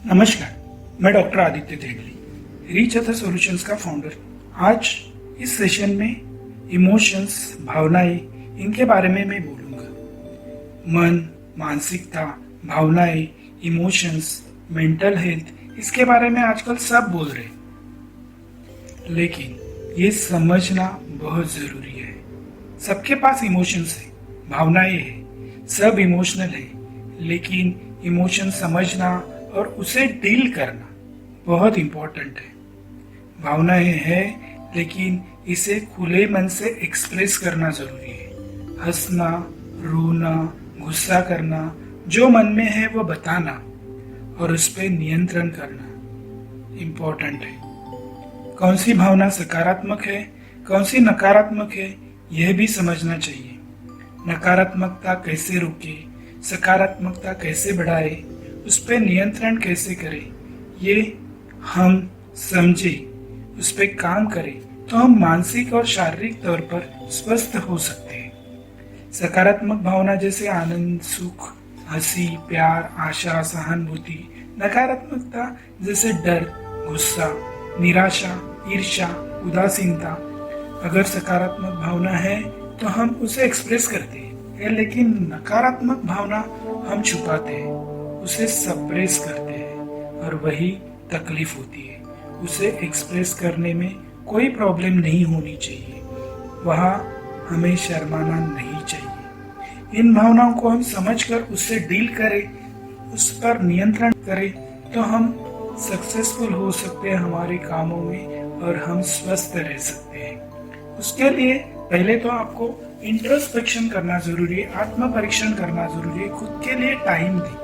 नमस्कार, मैं doctor Aditya Trivedi, reach other solutions का फाउंडर। आज इस सेशन में इमोशंस, भावनाएं, इनके बारे में मैं बोलूँगा। मन, मानसिकता, भावनाएं, इमोशंस, मेंटल हेल्थ, इसके बारे में आजकल सब बोल रहे हैं, लेकिन ये समझना बहुत ज़रूरी है। सबके पास इमोशंस है, भावनाएं है, सब इमोशनल है, लेकिन इमोशन समझना और उसे डील करना बहुत इम्पोर्टेंट है। भावनाएं हैं, लेकिन इसे खुले मन से एक्सप्रेस करना जरूरी है। हंसना, रोना, गुस्सा करना, जो मन में है वो बताना और उस पर नियंत्रण करना इम्पोर्टेंट है। कौन सी भावना सकारात्मक है, कौन सी नकारात्मक है, यह भी समझना चाहिए। नकारात्मकता कैसे रोके, सकारात्मकता कैसे बढ़ाए, उस पर नियंत्रण कैसे करें, ये हम समझे, उस पर काम करें तो हम मानसिक और शारीरिक तौर पर स्वस्थ हो सकते हैं। सकारात्मक भावना जैसे आनंद, सुख, हंसी, प्यार, आशा, सहानुभूति। नकारात्मकता जैसे डर, गुस्सा, निराशा, ईर्ष्या, उदासीनता। अगर सकारात्मक भावना है तो हम उसे एक्सप्रेस करते हैं, लेकिन नकारात्मक भावना हम छुपाते हैं, उसे सप्रेस करते हैं और वही तकलीफ होती है। उसे एक्सप्रेस करने में कोई प्रॉब्लम नहीं होनी चाहिए, वहाँ हमें शर्माना नहीं चाहिए। इन भावनाओं को हम समझकर उससे डील करें, उस पर नियंत्रण करें तो हम सक्सेसफुल हो सकते हैं हमारे कामों में और हम स्वस्थ रह सकते हैं। उसके लिए पहले तो आपको इंट्रोस्पेक्शन करना जरूरी है, आत्म परीक्षण करना जरूरी है। खुद के लिए टाइम दें।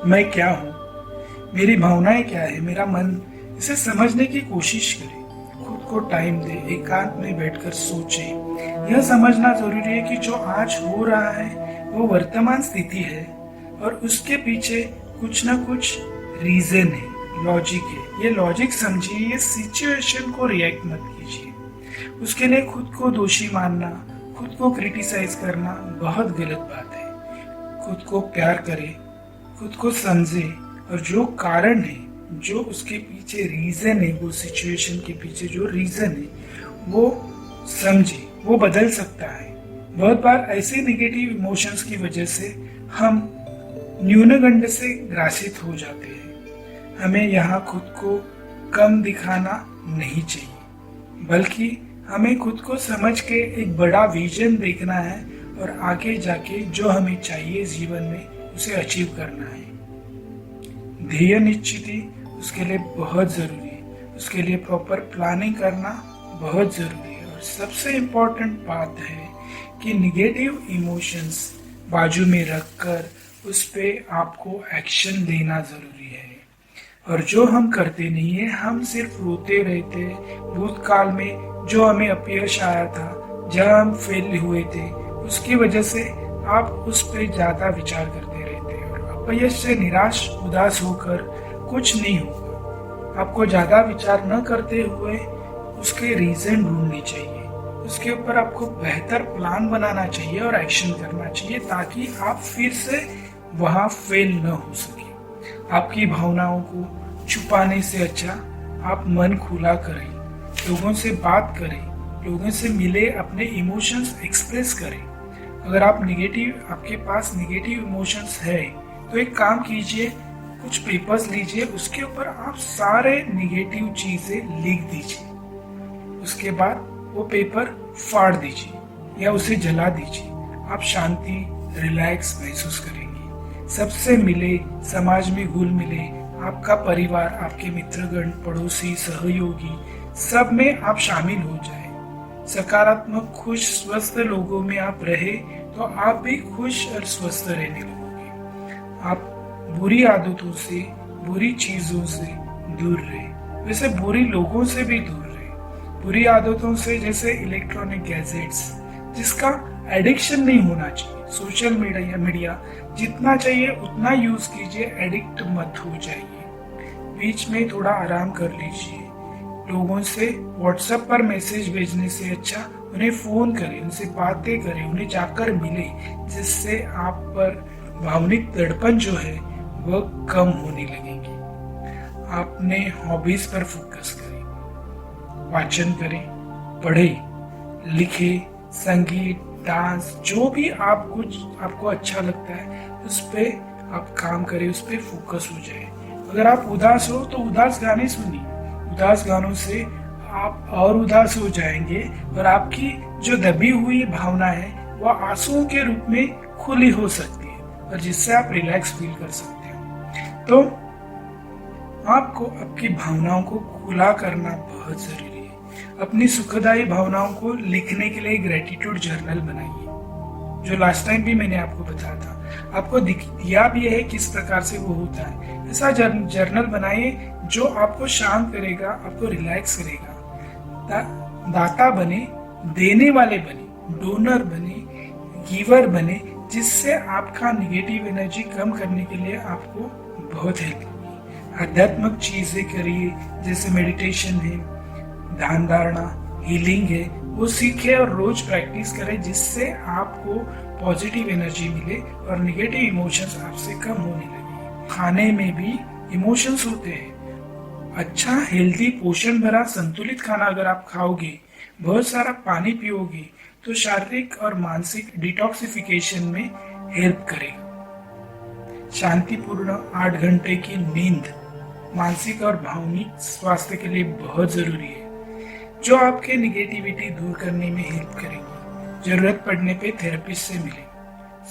मैं क्या हूँ, मेरी भावनाएं क्या है, मेरा मन, इसे समझने की कोशिश करें। खुद को टाइम दे, एकांत में बैठकर सोचे। यह समझना जरूरी है कि जो आज हो रहा है वो वर्तमान स्थिति है और उसके पीछे कुछ ना कुछ रीजन है, लॉजिक है। ये लॉजिक समझिए, ये सिचुएशन को रिएक्ट मत कीजिए। उसके लिए खुद को दोषी मानना, खुद को क्रिटिसाइज करना बहुत गलत बात है। खुद को प्यार करें, खुद को समझे और जो कारण है, जो उसके पीछे रीजन है, वो सिचुएशन के पीछे जो रीजन है वो समझे, वो बदल सकता है। बहुत बार ऐसे नेगेटिव इमोशंस की वजह से हम न्यूनगंड से ग्रासित हो जाते हैं। हमें यहाँ खुद को कम दिखाना नहीं चाहिए, बल्कि हमें खुद को समझ के एक बड़ा विजन देखना है और आगे जाके जो हमें चाहिए जीवन में उसे अचीव करना है। ध्येय निश्चिति उसके लिए बहुत जरूरी है, उसके लिए प्रॉपर प्लानिंग करना बहुत जरूरी है। और सबसे इम्पोर्टेंट बात है कि निगेटिव इमोशंस बाजू में रखकर उस पे आपको एक्शन लेना जरूरी है। और जो हम करते नहीं है, हम सिर्फ रोते रहते हैं। भूतकाल में जो हमें अपयश आया था, जहाँ हम फेल हुए थे, उसकी वजह से आप उस पे ज्यादा विचार करते रहते हैं और अपयश से निराश, उदास होकर कुछ नहीं होगा। आपको ज्यादा विचार न करते हुए उसके रीजन ढूंढनी चाहिए, उसके ऊपर आपको बेहतर प्लान बनाना चाहिए और एक्शन करना चाहिए, ताकि आप फिर से वहां फेल न हो सके। आपकी भावनाओं को छुपाने से अच्छा आप मन खुला करें, लोगों से बात करें, लोगों से मिले, अपने इमोशंस एक्सप्रेस करें। अगर आपके पास निगेटिव इमोशंस है तो एक काम कीजिए, कुछ पेपर्स लीजिए, उसके ऊपर आप सारे निगेटिव चीजें लिख दीजिए। उसके बाद वो पेपर फाड़ दीजिए या उसे जला दीजिए। आप शांति, रिलैक्स महसूस करेंगे। सबसे मिले, समाज में घुल मिले, आपका परिवार, आपके मित्रगण, पड़ोसी, सहयोगी, सब में आप शामिल हो जाए। सकारात्मक, खुश, स्वस्थ लोगों में आप रहे तो आप भी खुश और स्वस्थ रहने लगोगे। आप बुरी आदतों से, बुरी चीजों से दूर रहे, वैसे बुरी लोगों से भी दूर रहे। बुरी आदतों से जैसे इलेक्ट्रॉनिक गैजेट्स, जिसका एडिक्शन नहीं होना चाहिए। सोशल मीडिया जितना चाहिए उतना यूज कीजिए, एडिक्ट मत हो जाइए। बीच में थोड़ा आराम कर लीजिए। लोगों से व्हाट्सएप पर मैसेज भेजने से अच्छा उन्हें फोन करें, उनसे बातें करें, उन्हें जाकर मिले, जिससे आप पर भावनिक दड़पण जो है वह कम होने लगेगी। अपने हॉबीज पर फोकस करें, वाचन करें, पढ़ें, लिखें, संगीत, डांस, जो भी आपको अच्छा लगता है उस पे आप काम करें, उस पे फोकस हो जाए। अगर आप उदास हो तो उदास गाने सुनिए, उदास गानों से आप और उदास हो जाएंगे और आपकी जो दबी हुई भावना है वह आंसुओं के रूप में खुली हो सकती है और जिससे आप रिलैक्स फील कर सकते हो। तो आपको आपकी भावनाओं को खुला करना बहुत जरूरी है। अपनी सुखदायी भावनाओं को लिखने के लिए ग्रेटिट्यूड जर्नल बनाइए, जो लास्ट टाइम भी मैंने आपको बताया था। आपको दिया भी है किस प्रकार से वो होता है। ऐसा जर्नल बनाइए जो आपको शांत करेगा, आपको रिलैक्स करेगा। दाता बने, देने वाले बने, डोनर बने, गिवर बने, जिससे आपका निगेटिव एनर्जी कम करने के लिए आपको बहुत हेल्प होगी। आध्यात्मिक चीजें करिए, जैसे मेडिटेशन है, ध्यान धारणा, हीलिंग है, वो सीखे और रोज प्रैक्टिस करें, जिससे आपको पॉजिटिव एनर्जी मिले और निगेटिव इमोशंस आपसे कम होने लगे। खाने में भी इमोशंस होते हैं। अच्छा हेल्दी पोषण भरा संतुलित खाना अगर आप खाओगे, बहुत सारा पानी पियोगे, तो शारीरिक और मानसिक डिटॉक्सिफिकेशन में हेल्प करेगा। शांतिपूर्ण 8 घंटे की नींद मानसिक और भावनिक स्वास्थ्य के लिए बहुत जरूरी है, जो आपके निगेटिविटी दूर करने में हेल्प करेगी। जरूरत पड़ने पे थेरेपिस्ट से मिले,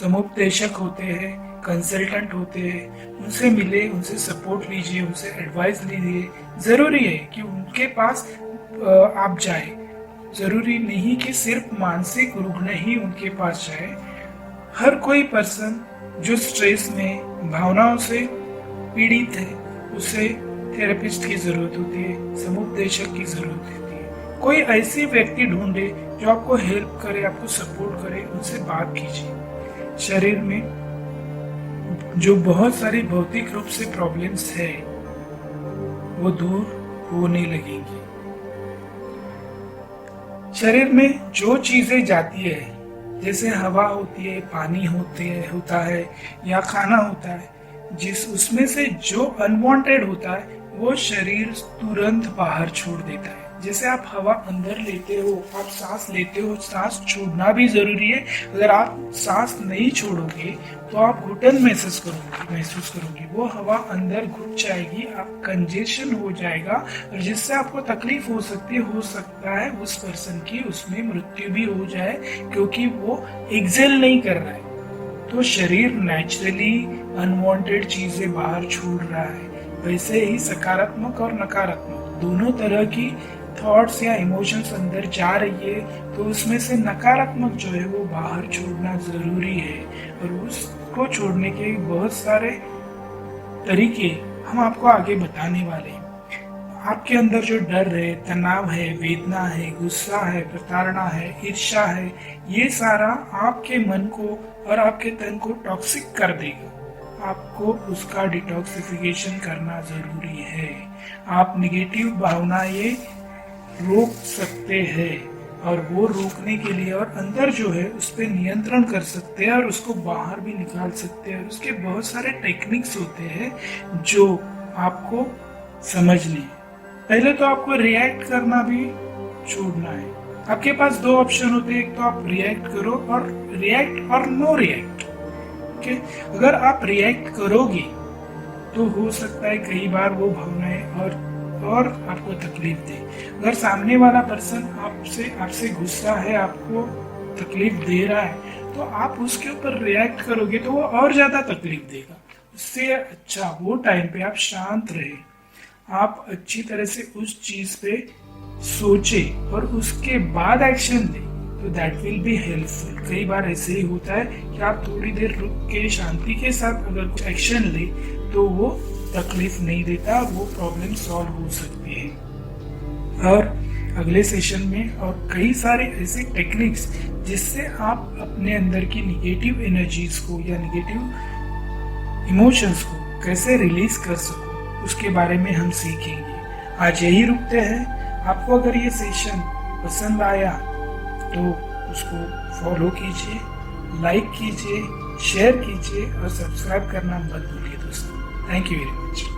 समुपदेशक होते हैं, कंसल्टेंट होते हैं, उनसे मिले, उनसे सपोर्ट लीजिए, उनसे एडवाइस लीजिए। जरूरी है कि उनके पास आप जाए, जरूरी नहीं कि सिर्फ मानसिक रुग्ण ही उनके पास जाए। हर कोई पर्सन जो स्ट्रेस में भावनाओं से पीड़ित है, उसे थेरेपिस्ट की जरूरत होती है, समुपदेशक की जरूरत होती है। कोई ऐसी व्यक्ति ढूंढे जो आपको हेल्प करे, आपको सपोर्ट करे, उनसे बात कीजिए। शरीर में जो बहुत सारी भौतिक रूप से प्रॉब्लम्स है वो दूर होने लगेंगी। शरीर में जो चीजें जाती है, जैसे हवा होती है, पानी होता है या खाना होता है, उसमें से जो अनवांटेड होता है वो शरीर तुरंत बाहर छोड़ देता है। जैसे आप हवा अंदर लेते हो, आप सांस लेते हो, सांस छोड़ना भी जरूरी है। अगर आप सांस नहीं छोड़ोगे तो आप घुटन महसूस करोगे, वो हवा अंदर घुट जाएगी, आप कंजेशन हो जाएगा और जिससे आपको तकलीफ हो सकता है उस पर्सन की उसमें मृत्यु भी हो जाए, क्योंकि वो एक्सेल नहीं कर रहा है। तो शरीर नेचुरली अनवांटेड चीजें बाहर छोड़ रहा है। वैसे ही सकारात्मक और नकारात्मक दोनों तरह की थॉट्स या इमोशंस अंदर जा रही है, तो उसमें से नकारात्मक जो है वो बाहर छोड़ना जरूरी है। और उसको छोड़ने के बहुत सारे तरीके हम आपको आगे बताने वाले हैं। आपके अंदर जो डर है, तनाव है, वेदना है, गुस्सा है, प्रताड़ना है, ईर्ष्या है, ये सारा आपके मन को और आपके तन को टॉक्सिक कर देगा। आपको उसका डिटॉक्सिफिकेशन करना जरूरी है। आप निगेटिव भावनाएं रोक सकते हैं और वो रोकने के लिए और अंदर जो है उस पर नियंत्रण कर सकते हैं और उसको बाहर भी निकाल सकते हैं। उसके बहुत सारे टेक्निक्स होते हैं जो आपको समझने हैं। पहले तो आपको रिएक्ट करना भी छोड़ना है। आपके पास 2 ऑप्शन होते हैं, एक तो आप रिएक्ट करो और रिएक्ट और नो रिएक्ट। ओके, अगर आप रिएक्ट करोगे तो हो सकता है कई बार वो भावनाएं और आपको तकलीफ दे। अगर सामने वाला पर्सन आपसे गुस्सा है, आपको तकलीफ दे रहा है, तो आप उसके ऊपर रिएक्ट करोगे तो वो और ज्यादा तकलीफ देगा। उससे अच्छा वो टाइम पे आप शांत रहे, आप अच्छी तरह से उस चीज पे सोचे और उसके बाद एक्शन ले, तो दैट विल बी हेल्पफुल। कई बार ऐसे ही होता है कि आप थोड़ी देर रुक के शांति के साथ अगर कुछ एक्शन ले तो वो तकलीफ नहीं देता, वो प्रॉब्लम सॉल्व हो सकती है। और अगले सेशन में और कई सारे ऐसे टेक्निक्स जिससे आप अपने अंदर की निगेटिव एनर्जीज को या निगेटिव इमोशंस को कैसे रिलीज कर सको, उसके बारे में हम सीखेंगे। आज यही रुकते हैं। आपको अगर ये सेशन पसंद आया तो उसको फॉलो कीजिए, लाइक कीजिए, शेयर कीजिए और सब्सक्राइब करना मत भूलिए दोस्तों। Thank you very much.